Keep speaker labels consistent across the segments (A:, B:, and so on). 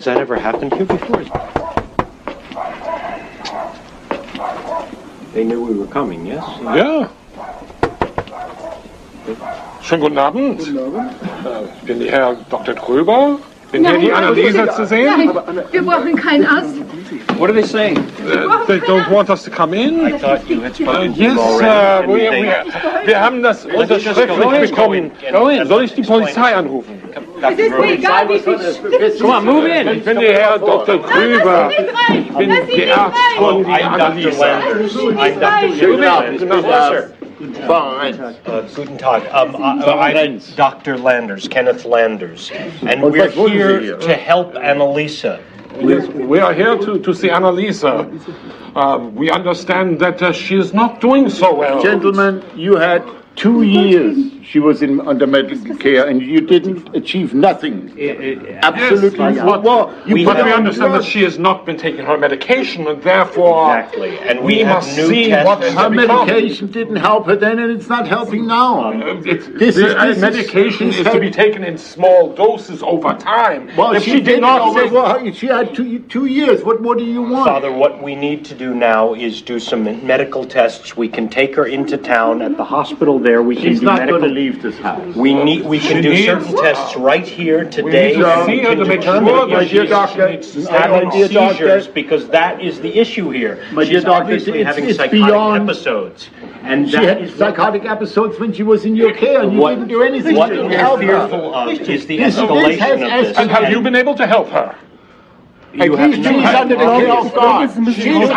A: Has that ever happened here before? They knew we were coming, yes?
B: Ja. Schönen guten Abend. Ich bin Herr Dr. Gröber. Bin hier die Annelieze zu sehen?
C: Nein, wir brauchen keinen Arzt.
A: What are they saying?
B: They don't want us to come in.
A: I thought you had spoken to
B: Yes,
A: them already.
B: wir haben das unterschriftlich bekommen. Soll ich die Polizei anrufen?
C: Es ist mir egal, wie viel Stift.
A: Come on, move in.
B: Ich bin der Herr Dr. Gröber. Ich bin der Arzt von der Annelieze.
A: I'm Dr. Landers. Guten Tag. I'm Dr. Landers, Kenneth Landers. And we're here to help Annalisa.
B: We are here to see Annalisa. We understand that she is not doing so well.
D: Gentlemen, you had 2 years she was under medical care and you didn't achieve nothing. Absolutely.
B: Yes, but we understand that she has not been taking her medication and therefore
A: Exactly. And
B: we must see what
D: her medication didn't help her then and it's not helping now.
B: This medication is to be taken in small doses over time.
D: Well,
B: if
D: she
B: did not
D: she had 2 years. What more do you want?
A: Father, what we need to do now is do some medical tests. We can take her into town at the hospital there. We can
D: She's
A: do
D: not
A: medical.
D: going to leave this house.
A: We can do certain tests right here today.
B: We need to see her to make sure that she is
A: having seizures because that is the issue here.
D: My dear
A: She's
D: doctor,
A: obviously having
D: it's
A: psychotic
D: beyond-
A: episodes. And
D: She
A: that
D: had
A: is
D: psychotic episodes when she was in your care and you didn't do anything
A: what
D: to
A: we're
D: help her.
A: fearful of is the
D: This
A: escalation of
D: has
A: this.
B: And have you been able to help her?
A: You have
D: She's under the care of God. She's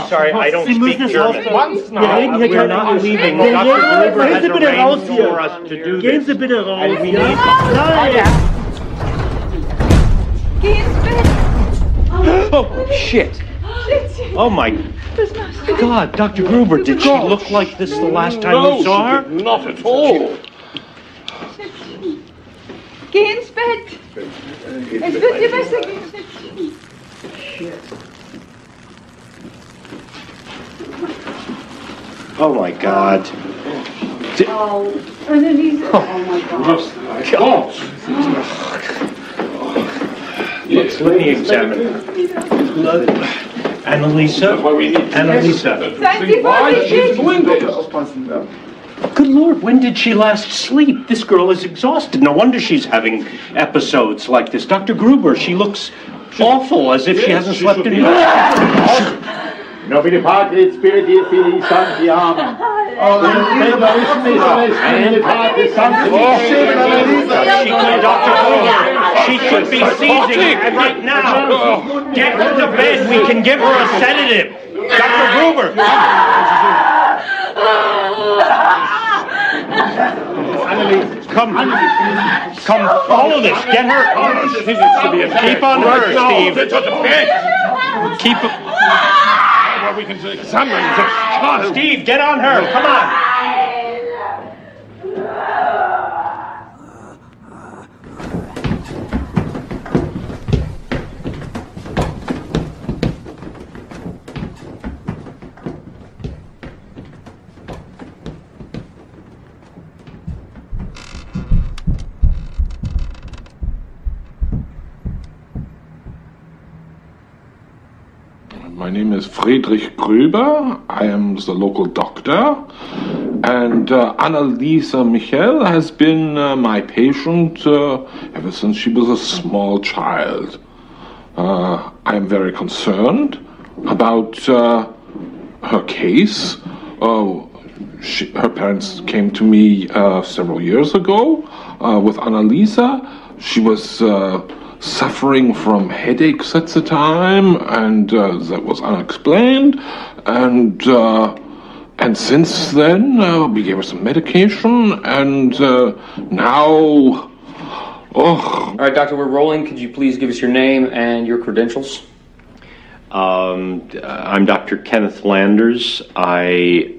A: Sorry, I don't speak German.
B: Once now.
A: We're not leaving. Dr. Gruber has arranged for us to do this. And we need...
C: Geh ins Bett.
A: Oh, shit. Oh, my God. Dr. Gruber, did she look like this the last time
B: No,
A: you saw her?
B: she did not at all.
C: Geh ins Bett. Es wird dir besser gehen.
A: Oh, my God.
C: Oh, Anneliese. Oh, my God.
A: Let me examine her. Annalisa? Annalisa.
C: Seien Sie vorsichtig.
B: Doing this.
A: Good Lord, when did she last sleep? This girl is exhausted. No wonder she's having episodes like this. Dr. Gruber, she looks awful, as if she hasn't slept in
D: Nobile Patris, Spiritus Filii Sanctiam.
A: Dr. Gruber, she should be seizing and right now. Get her to bed. We can give her a sedative. Dr. Gruber. Come, follow this. Get her. Keep on her, Steve. Keep.
B: Well, we can examine this.
A: Come on, Steve. Get on her. Come on.
B: My name is Friedrich Gröber. I am the local doctor. And Annalisa Michel has been my patient ever since she was a small child. I am very concerned about her case. Her parents came to me several years ago with Annalisa. She was suffering from headaches at the time, and that was unexplained. And since then, we gave her some medication, and now,
E: All right, doctor, we're rolling. Could you please give us your name and your credentials?
A: I'm Dr. Kenneth Landers. I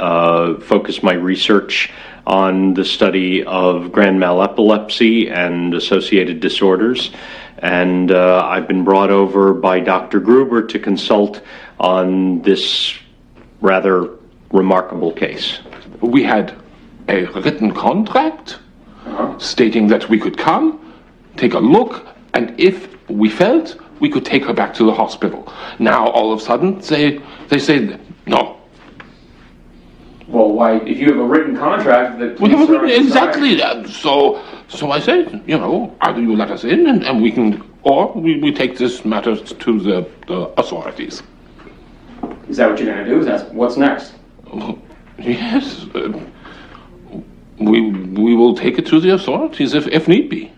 A: focus my research on the study of grand mal epilepsy and associated disorders. And I've been brought over by Dr. Gruber to consult on this rather remarkable case.
B: we had a written contract stating that we could come, take a look, and if we felt we could take her back to the hospital. Now, all of a sudden, they say, no.
E: Well, why? If you have a written contract that
B: exactly. So I said, you know, either you let us in and we can, or we take this matter to the authorities.
E: Is that what you're going to do? What's next?
B: Yes. We will take it to the authorities if need be.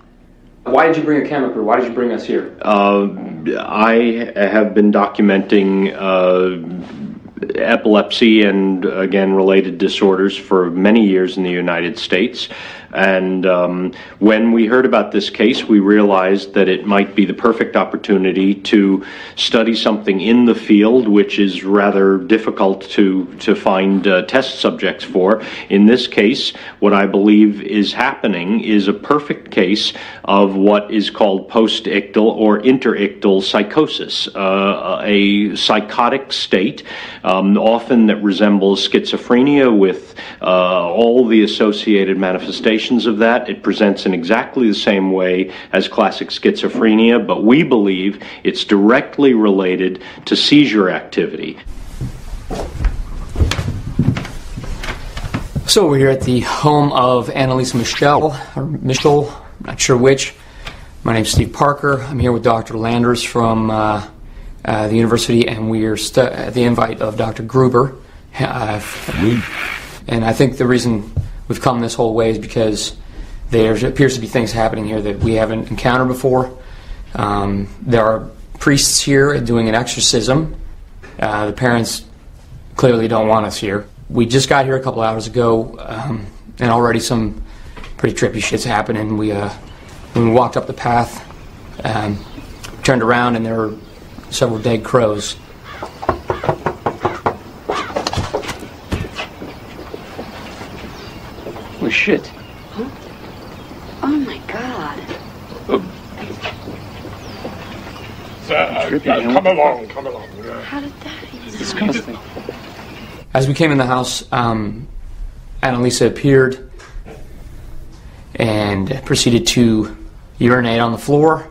E: Why did you bring a camera crew? Why did you bring us here?
A: I have been documenting epilepsy and, again, related disorders for many years in the United States. And when we heard about this case, we realized that it might be the perfect opportunity to study something in the field, which is rather difficult to find test subjects for. In this case, what I believe is happening is a perfect case of what is called post-ictal or interictal psychosis, a psychotic state, often that resembles schizophrenia with all the associated manifestations of that. It presents in exactly the same way as classic schizophrenia, but we believe it's directly related to seizure activity.
E: So we're here at the home of Annalise Michelle, or Michel, I'm not sure which. My name's Steve Parker. I'm here with Dr. Landers from the university, and we are at the invite of Dr. Gruber. And I think the reason we've come this whole way is because there appears to be things happening here that we haven't encountered before. There are priests here doing an exorcism. The parents clearly don't want us here. We just got here a couple hours ago, and already some pretty trippy shit's happening. When we walked up the path, turned around, and there were several dead crows. Oh, shit.
C: Huh? Oh, my God.
B: Come along.
C: How did that even
E: It's disgusting. As we came in the house, Annalise appeared and proceeded to urinate on the floor,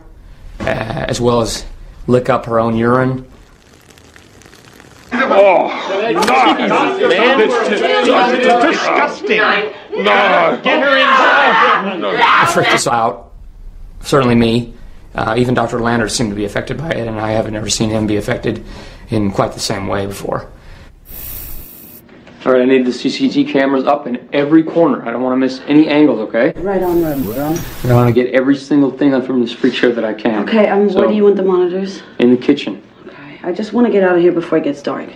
E: as well as lick up her own urine.
B: Oh, it's disgusting. No.
E: Get her inside. It freaked us out. Certainly me. Even Dr. Landers seemed to be affected by it, and I haven't ever seen him be affected in quite the same way before. All right, I need the CCTV cameras up in every corner. I don't want to miss any angles, okay?
C: Right on.
E: I want to get every single thing from this freak show that I can.
C: Okay, where do you want the monitors?
E: In the kitchen.
C: Okay, I just want to get out of here before it gets dark.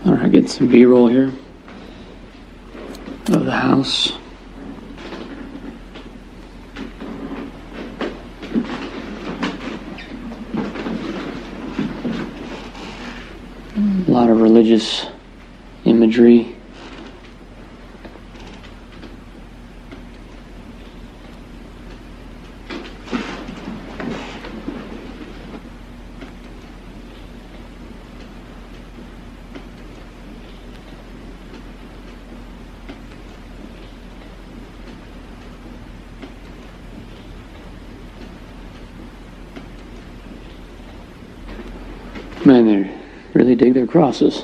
E: All right, get some B-roll here of the house. A lot of religious imagery. Man, they really dig their crosses.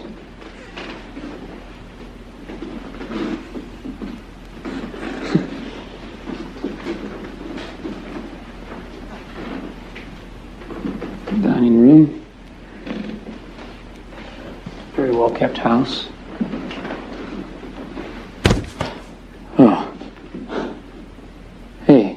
E: Dining room. Very well kept house. Oh. Hey.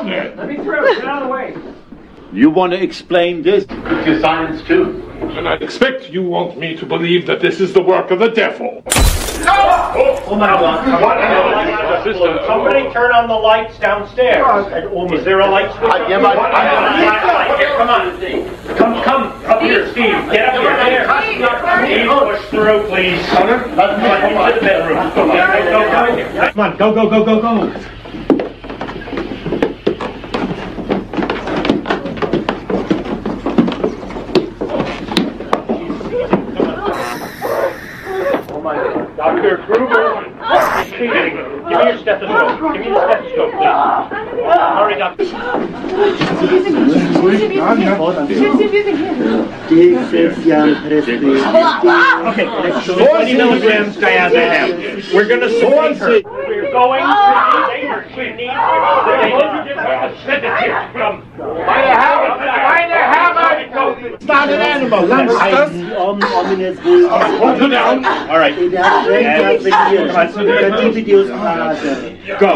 B: then.
F: Let me through. Get out of the way.
D: You want to explain this?
G: It's your science too.
B: And I expect you want me to believe that this is the work of the devil.
G: Oh my God.
F: Somebody turn on the lights downstairs. Is there a light switch?
G: Here,
F: Come on. Come up here, Steve. Get up here. Steve, push through, please. Come on, into the bedroom. Come on, go. Dr. Kruger, give me your stethoscope. Give me the stethoscope, please. Hurry, doctor. Okay, 20 milligrams diazepam. We're going to sedate her. We're going to sedate her. She needs sedatives from... By the hammer! It's not an animal. Hold her down. All right. Go.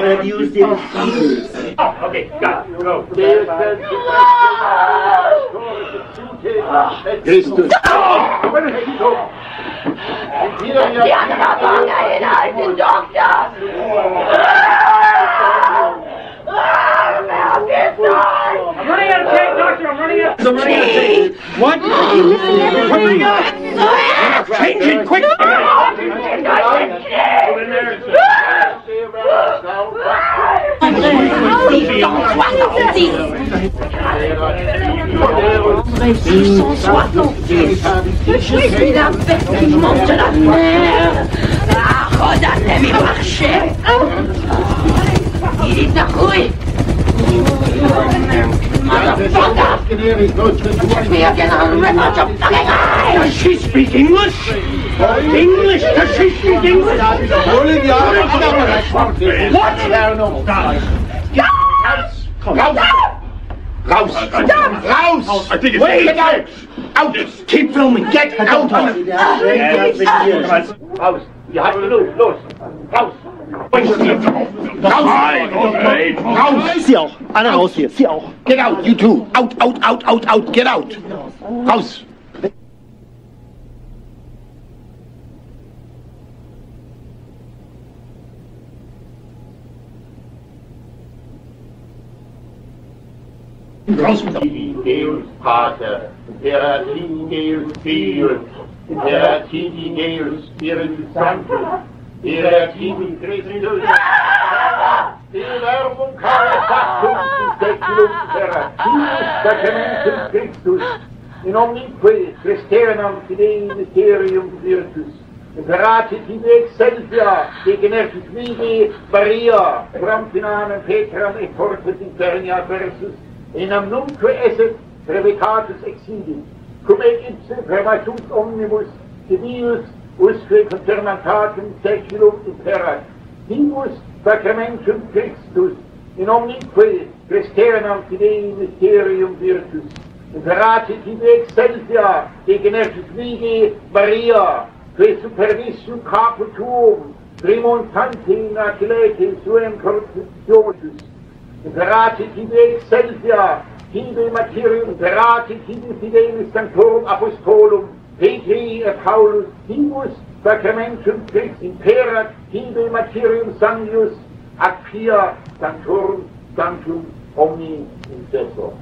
F: Okay, got it. Go. I'm running out of tape, doctor. I'm running out of tape. What? Change it quick.
C: Je suis la bête qui mange de la mer. Regarde-les marcher. Il est accroué. Motherfucker! Catch me again, I'll rip out your fucking eyes!
F: Does she speak English? English? Does she speak English? What?
D: Raus! I think it's...
F: Wait!
D: Get out! Out! Keep filming! Get out!
F: Raus! You have to lose. Raus!
D: Sie auch. Alle raus hier. Sie auch. Get out, you two. Out. Get out. Raus.
G: Deus Vater, Deus Filho, Deus Espírito Santo, Deus Christus, Deus Caritas, Deus Sacramentum Christus, in omnique Christianum Fidei Mysterium Virtus, Imperati Tibi Excelsia, de Generis Vivi, Maria, Framtinam Petram et Fortis Internia Versus, in amnumque esset revocatus exidit, cum et ipse prematus omnibus civius usque concermatatum seculum imperat, divus sacramentum Christus, in omnique Christianum Fidei Mysterium Virtus, imperati tibi excelsia, de generis Vivi, Maria, que supervissum caput tuum, remontante in acilete suem corruptionis, imperati tibi excelsia, tibi materium, imperati tibi fidelis sanctorum apostolum, Petri et Paulus, divus sacramentum Christi, imperat tibi materium sanguius, ac pia sanctorum sanctum omni incessor.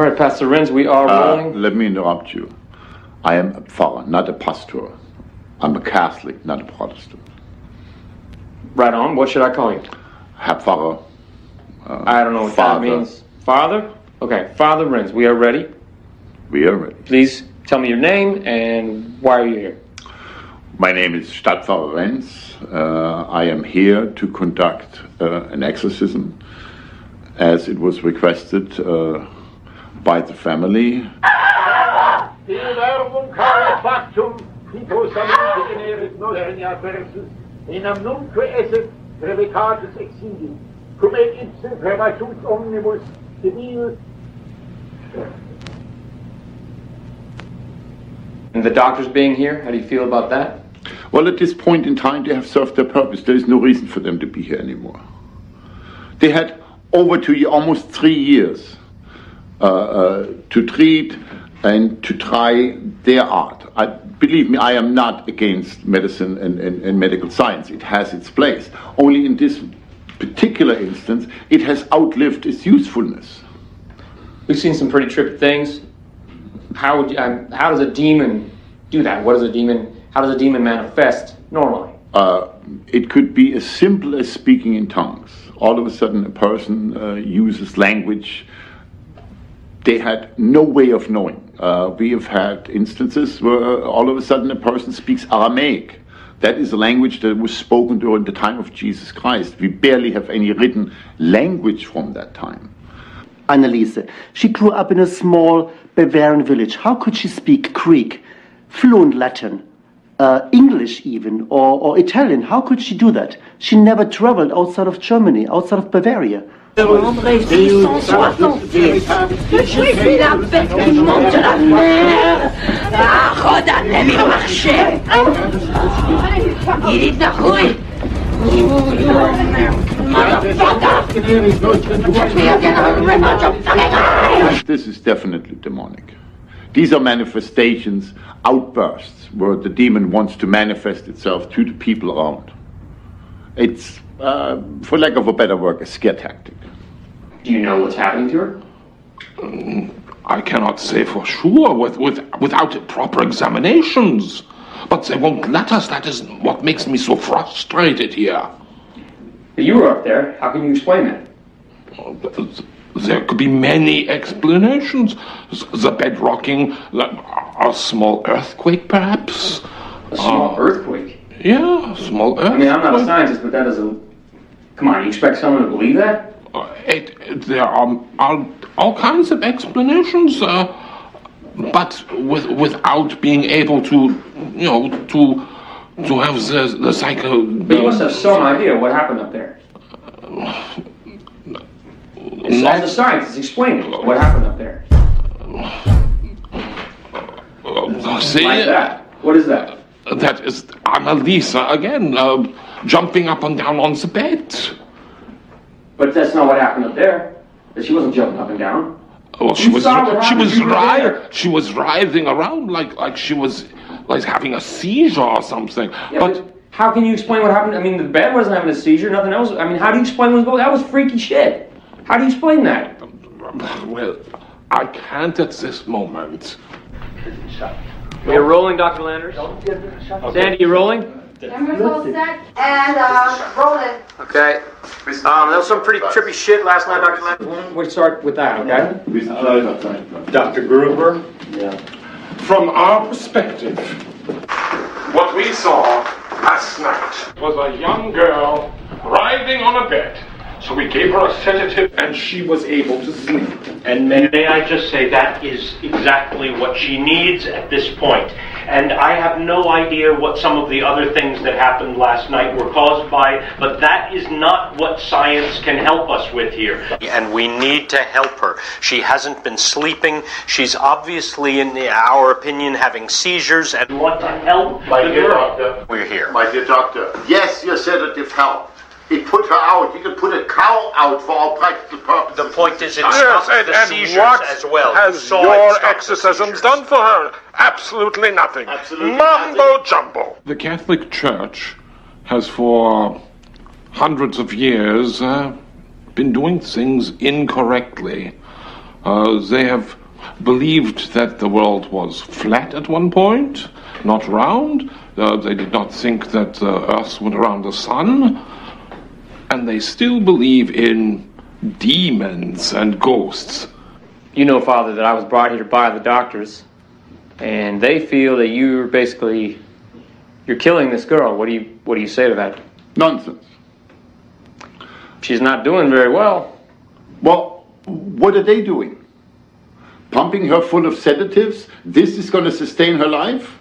E: All right, Pastor Renz, we are rolling.
D: Let me interrupt you. I am a pfarrer, not a pastor. I'm a Catholic, not a Protestant.
E: Right on. What should I call you?
D: Herr Pfarrer.
E: I don't know what
D: Father.
E: that means. Father? Okay, Father Renz, we are ready.
D: We are ready.
E: Please tell me your name and why are you here?
D: My name is Stadtpfarrer Renz. I am here to conduct an exorcism as it was requested by the family.
E: And the doctors being here, how do you feel about that?
D: Well, at this point in time, they have served their purpose. There is no reason for them to be here anymore. They had over almost 3 years to treat and to try their art. Believe me, I am not against medicine and medical science. It has its place. Only in this particular instance, it has outlived its usefulness.
E: We've seen some pretty trippy things. How does a demon do that? How does a demon manifest normally?
D: It could be as simple as speaking in tongues. All of a sudden, a person uses language they had no way of knowing. We have had instances where all of a sudden a person speaks Aramaic. That is a language that was spoken during the time of Jesus Christ. We barely have any written language from that time.
H: Annelize, she grew up in a small Bavarian village. How could she speak Greek, fluent Latin, English even, or Italian? How could she do that? She never traveled outside of Germany, outside of Bavaria.
C: André 666, je suis la bête immonde de la mer. خدا نمیبخشه. گیرید نخوی.
D: This is definitely demonic. These are manifestations, outbursts, where the demon wants to manifest itself to the people around. It's, for lack of a better word, a scare tactic.
E: Do you know what's happening to her?
B: I cannot say for sure without proper examinations. But they won't let us. That is what makes me so frustrated here.
E: You were up there. How can you explain that?
B: There could be many explanations. The bed rocking, a small earthquake, perhaps.
E: A small earthquake?
B: Yeah, a small earthquake.
E: I mean, I'm not a scientist, but that doesn't... Come on, you expect someone to believe that?
B: There are all kinds of explanations, but without being able to, to have the psycho...
E: But you must have some idea what happened up there. As a scientist, explain it. What happened up there?
B: See,
E: like that. What is that?
B: That is Annelize again, jumping up and down on the bed.
E: But that's not what happened up there. She wasn't jumping up and down.
B: Well, she was writhing around like she was like having a seizure or something.
E: Yeah, but how can you explain what happened? I mean, the bed wasn't having a seizure, nothing else. I mean, how do you explain what's going on? That was freaky shit. How do you explain that?
B: Well, I can't at this moment.
E: You're rolling, Dr. Landers. Sandy, you rolling?
I: Cameras all set and rolling.
E: Okay. There was some pretty trippy shit last night, Dr. Landers. We'll start with that, okay?
D: Dr. Gruber?
B: Yeah. From our perspective, what we saw last night was a young girl writhing on a bed. So we gave her a sedative and she was able to sleep.
F: And may I just say that is exactly what she needs at this point. And I have no idea what some of the other things that happened last night were caused by, but that is not what science can help us with here. And we need to help her. She hasn't been sleeping. She's obviously, in our opinion, having seizures, and we want to help
D: My
F: the
D: dear
F: girl.
D: doctor.
F: We're here.
D: My dear doctor, yes, your sedative helped. It put her out. You could put a cow out for all practical purposes.
F: The point is, it
B: Yes,
F: stopped
B: and
F: the seizures
B: what
F: as well.
B: has your exorcisms done for her? Absolutely nothing.
D: Absolutely
B: Mumbo jumbo. The Catholic Church has for hundreds of years been doing things incorrectly. They have believed that the world was flat at one point, not round. They did not think that the Earth went around the sun. And they still believe in demons and ghosts.
E: You know, Father, that I was brought here by the doctors, and they feel that you're killing this girl. What do you say to that?
D: Nonsense.
E: She's not doing very well.
D: Well, what are they doing? Pumping her full of sedatives? This is going to sustain her life?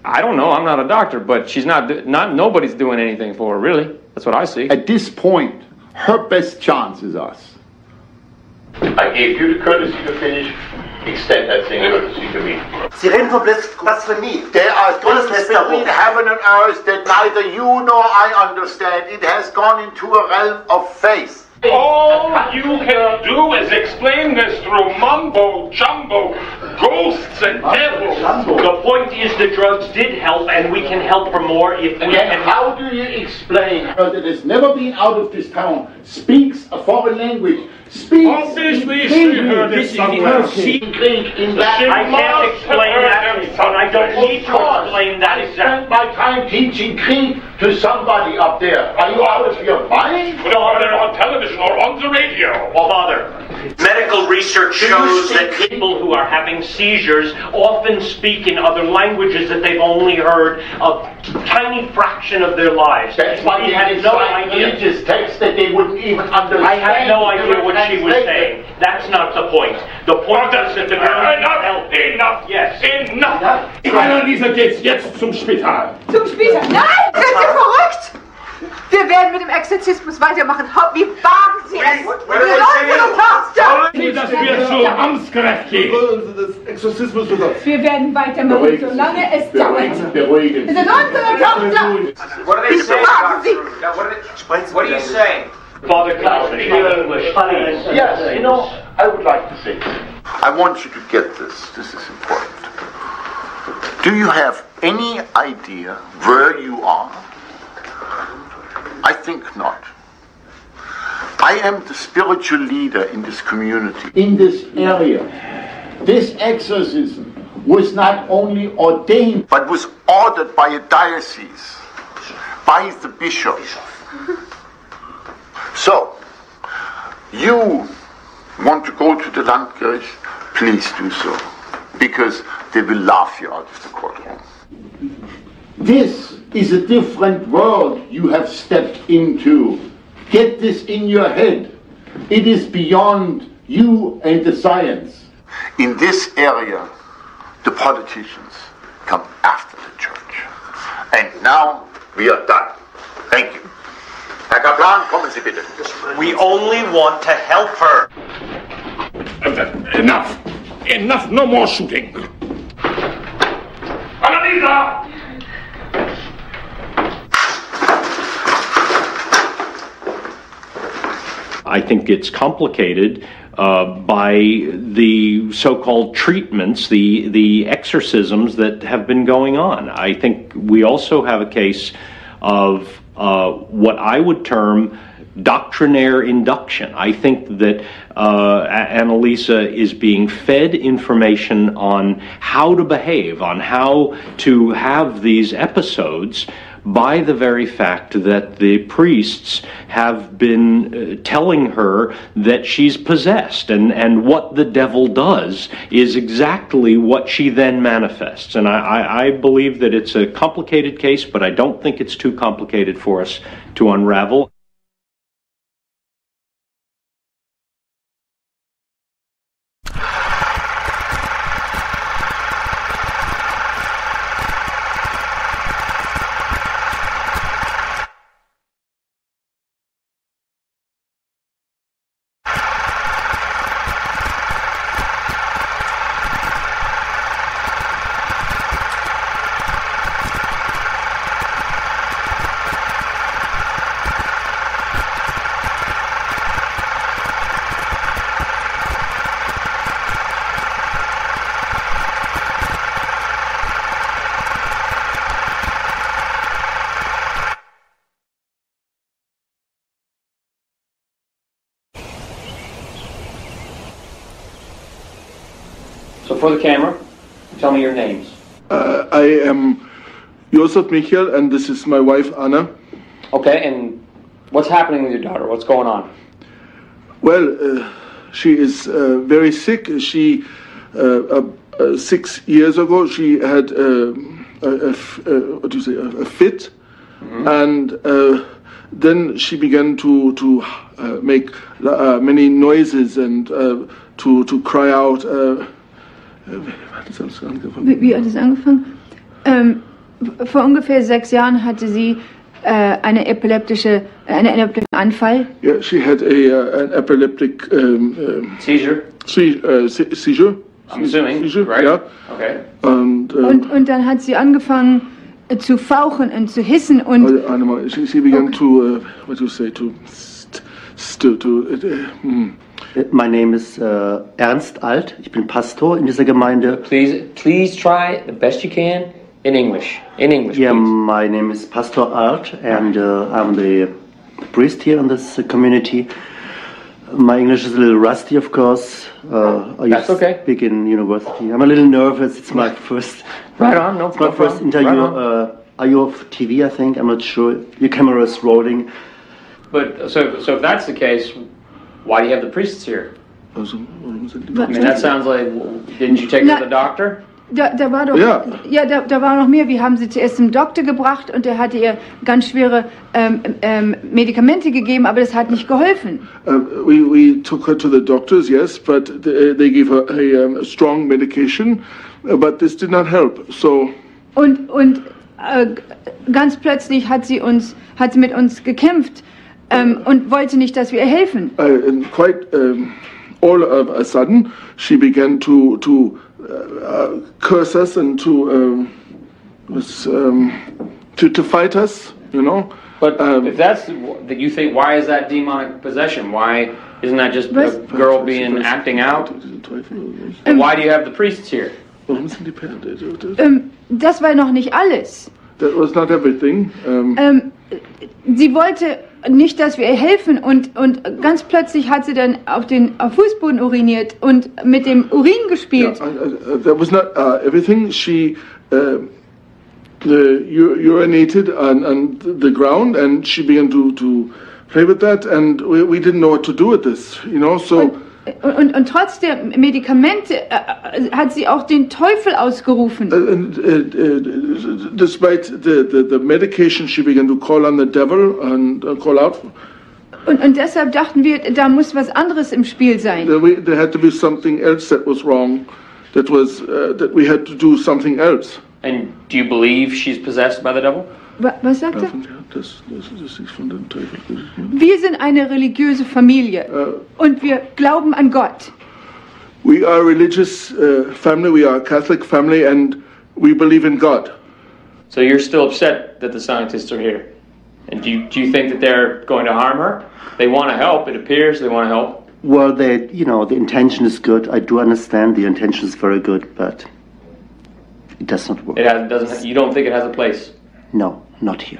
E: I don't know. I'm not a doctor, but she's nobody's doing anything for her, really. That's what I see.
D: At this point, her best chance is us.
G: I gave you the courtesy to finish. Extend that same courtesy to me.
H: Sie reden von Blasphemie.
D: There are things between heaven and earth that neither you nor I understand. It has gone into a realm of faith.
B: All you can do is explain this through mumbo-jumbo, ghosts and devils.
F: The point is the drugs did help, and we can help her more if we can.
G: How do you explain
D: Her that has never been out of this town, speaks a foreign language, speaks
B: Obviously she heard it somewhere.
F: I can't explain that, and I don't need to explain that
G: I spent my time teaching Krieg to somebody up there. Are you out of your mind?
B: No, they're on television or on the radio.
F: Father, medical research shows that people who are having seizures often speak in other languages that they've only heard a tiny fraction of their lives.
G: That's why
F: we
G: they
F: had no idea.
G: religious text that they wouldn't even understand.
F: I had no idea what she was saying. That's not the point. The point is that the girl needs help.
B: Enough!
F: Yes.
B: Enough! Anneliese geht's jetzt zum Spital.
I: Zum Spital. Nein! Sind Sie verrückt? Wir werden mit dem Exorzismus weitermachen. Wie wagen Sie es?
B: Das wird so amtsgerecht gehen.
I: Wir werden weitermachen, solange es dauert.
D: Beruhigen.
I: Es ist unsere Tochter!
J: What are they saying,
I: Warten Sie!
J: What are you saying?
F: Father, can I speak English, please?
G: Yes, you know, I would like to say this.
D: I want you to get this. This is important. Do you have any idea where you are? I think not. I am the spiritual leader in this community, in this area. This exorcism was not only ordained, but was ordered by a diocese, by the bishop. So, you want to go to the Landgericht? Please do so, because they will laugh you out of the courtroom. This is a different world you have stepped into. Get this in your head. It is beyond you and the science. In this area, the politicians come after the church. And now we are done. Thank you. Herr Kaplan, kommen Sie bitte.
F: We only want to help her.
B: Enough! Enough! No more shooting! Anneliese!
A: I think it's complicated by the so-called treatments, the exorcisms that have been going on. I think we also have a case of what I would term doctrinaire induction. I think that Anneliese is being fed information on how to behave, on how to have these episodes, by the very fact that the priests have been telling her that she's possessed, and what the devil does is exactly what she then manifests. And I believe that it's a complicated case, but I don't think it's too complicated for us to unravel.
E: So for the camera, tell me your names.
B: I am Josef Michael, and this is my wife Anna.
E: Okay, and what's happening with your daughter? What's going on?
B: Well, she is very sick. She 6 years ago she had a fit, and then she began to make many noises and to cry out.
I: Wie hat es angefangen? Vor ungefähr 6 Jahren hatte sie einen epileptischen Anfall.
B: Yeah, she had an epileptic
E: Seizure.
B: Seizure.
E: I'm assuming,
B: seizure,
E: right?
B: Yeah.
E: Okay.
I: Und dann hat sie angefangen zu fauchen und zu hissen und.
B: She began to what do you say
H: My name is Ernst Alt. Ich bin Pastor in dieser Gemeinde.
E: Please try the best you can in English. In English,
H: yeah,
E: please.
H: My name is Pastor Alt, and I'm the priest here in this community. My English is a little rusty, of course.
E: That's okay.
H: Speak in university. I'm a little nervous. It's my first.
E: Right on. No
H: it's my
E: problem.
H: first interview.
E: Right
H: are you off TV? I think I'm not sure. Your camera is rolling.
E: But so if that's the case, why do you have the priests here? I mean, that sounds like. Didn't you take her to the doctor?
I: Da war doch, da war noch mehr. Wir haben sie zuerst zum Doktor gebracht und der hatte ihr ganz schwere Medikamente gegeben, aber das hat nicht geholfen.
B: We took her to the doctors, yes, but they gave her a strong medication, but this did not help. So.
I: Und ganz plötzlich hat sie mit uns gekämpft und wollte nicht, dass wir ihr helfen.
B: And quite all of a sudden, she began to curse us and to fight us, you know.
E: But if that's that you think, why is that demonic possession? Why isn't that just a girl acting out? And why do you have the priests here?
I: Das war noch nicht alles.
B: That was not everything.
I: Sie wollte nicht, dass wir ihr helfen und ganz plötzlich hat sie dann auf den Fußboden uriniert und mit dem Urin gespielt.
B: Yeah, that was not everything. She urinated on the ground and she began to play with that, and we didn't know what to do with this, you know. So.
I: Und trotz der Medikamente hat sie auch den Teufel ausgerufen.
B: Despite the medication, she began to call on the devil and call out.
I: Und deshalb dachten wir, da muss was anderes im Spiel sein.
B: There had to be something else that was wrong. That we had to do something else.
E: And do you believe she's possessed by the devil?
I: Was sagt er? Wir sind eine religiöse Familie und wir glauben an Gott.
B: We are a religious family, we are a Catholic family, and we believe in God.
E: So you're still upset that the scientists are here? And do you think that they're going to harm her? They want to help, it appears they want to help.
H: Well, the intention is good. I do understand the intention is very good, but it does not work.
E: You don't think it has a place?
H: No, not here.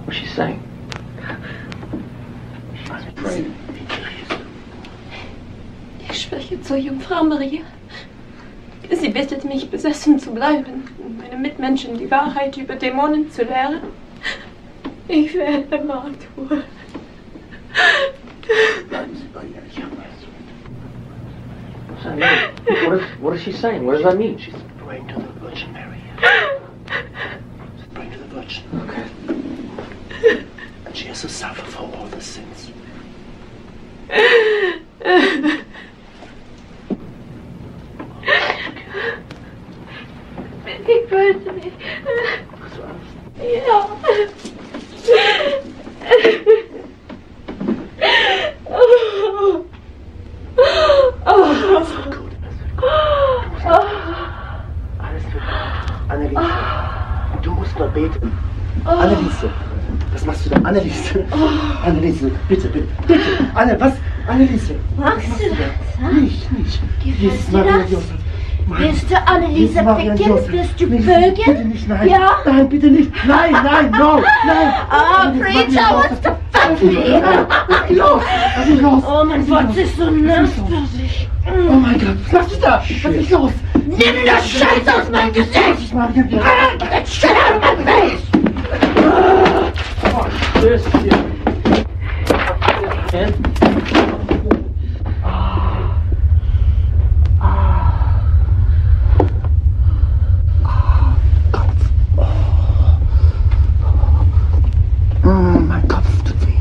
E: What's she saying?
K: Ich spreche zur Jungfrau Maria. Sie bittet mich, besessen zu bleiben, meine Mitmenschen die Wahrheit über Dämonen zu lehren. Ich werde Martyr.
E: What is she saying? What does that mean?
H: She's praying to the Virgin Mary. She's praying to the Virgin.
E: Okay.
H: And she has to suffer for all the sins.
K: birthday. Yeah.
H: Anneliese, du musst mal beten. Anneliese, was machst du da? Anneliese, Anneliese, bitte, bitte, bitte. Was? Anneliese,
K: Magst du das?
H: Nicht.
K: Gefällt dir das? Wirst du Anneliese ficken? Wirst du
H: Bitte
K: bögen?
H: nicht, nein.
K: Ja?
H: Nein, bitte nicht. Nein, no, nein.
K: Oh, Preacher wants to fuck me.
H: Was ist los?
K: Oh mein Gott, das ist so nervig.
H: Oh mein Gott, was machst du da? Was ist los?
K: Nimm das Scheiß aus meinem Gesicht! Get shit out of my face!
H: Oh, this shit. Mein Kopf tut weh.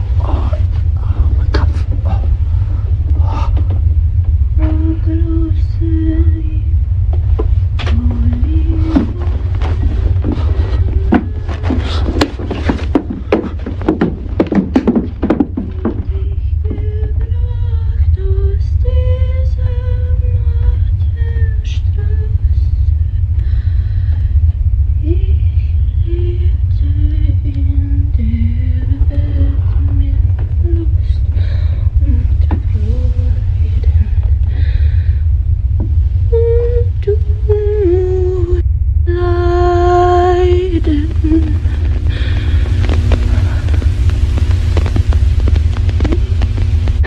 H: Mein Kopf.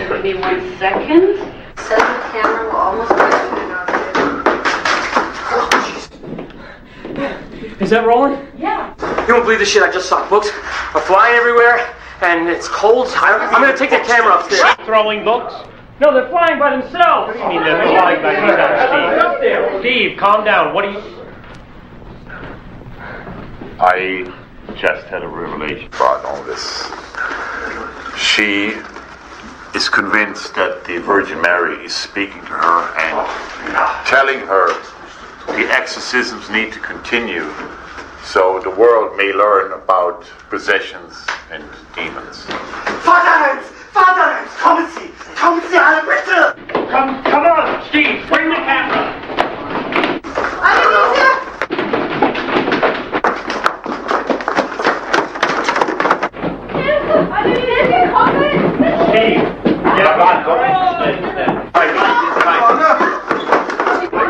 C: Give me 1 second.
L: Set the camera, we're almost ready.
M: Is that rolling?
C: Yeah.
M: You won't believe the shit I just saw. Books are flying everywhere, and it's cold. I'm gonna take the camera upstairs.
F: Throwing books?
M: No, they're flying by themselves.
F: What do you mean they're flying by themselves, Steve? Steve, calm down. What do you...
G: I just had a revelation about all this. She is convinced that the Virgin Mary is speaking to her and telling her the exorcisms need to continue so the world may learn about possessions and demons.
H: Vaterlands! Kommen Sie alle bitte!
F: Come on, Steve, bring the camera. Steve, get on.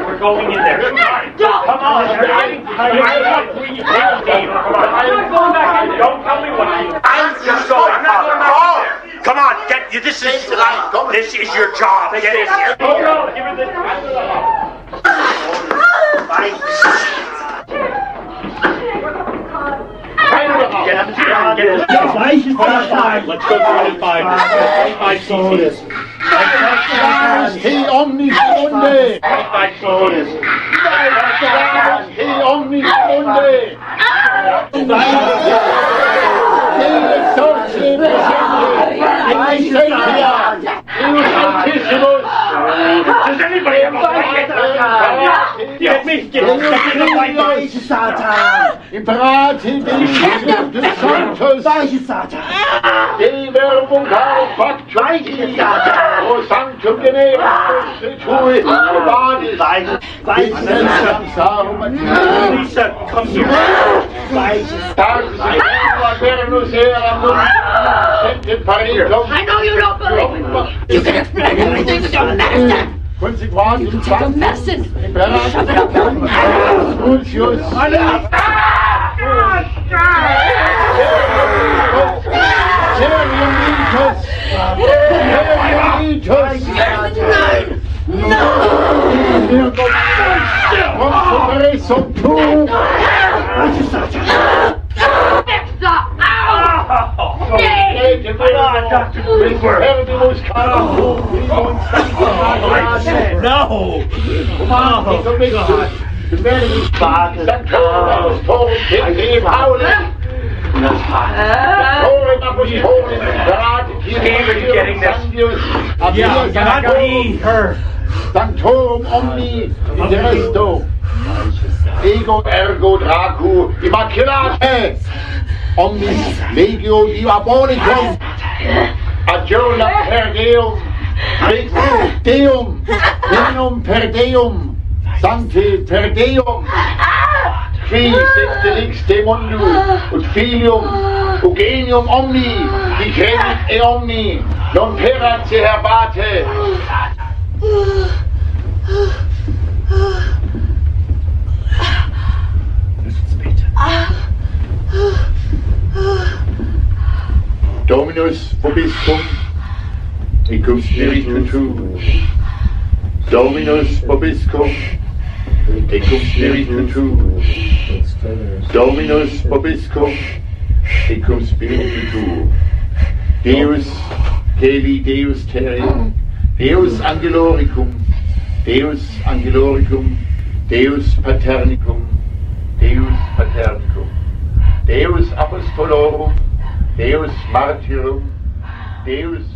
F: We're going in there. Come on. Don't tell me what I'm just going. Come on, this is your job. Get in here. Give her Let's go 25 cc's.
D: He omnisciente.
F: 25 cc's.
D: He omnisciente. He exorcism.
F: Does anybody have a blanket? Get me.
H: Satan!
D: Imperati des Sanctus.
H: Weiche Satan!
D: Dei verbum caro factum o sanctum generis tui vadis. Weiche Satan!
F: Lisa, come here.
H: Weiche
D: Satan!
K: I know you don't believe me. You can explain everything to your master. You can take a medicine. Shove it up your ass.
D: Sanctorum omni interesto. Ego ergo dracu immaculate omnis legio diabolicum adjourna per Deum Deum Minum per Deum Sancte per Deum Qui extelix demondu ut filium ugenium omni dicrevit e omni non perat se herbate Dominus vobiscum et cum spiritu tuo Dominus vobiscum et cum spiritu tuo Dominus vobiscum et cum spiritu tuo Deus celi Deus terrae Deus angeloricum Deus angeloricum Deus paternicum Deus paternicum Deus apostolorum Deus martyrum Deus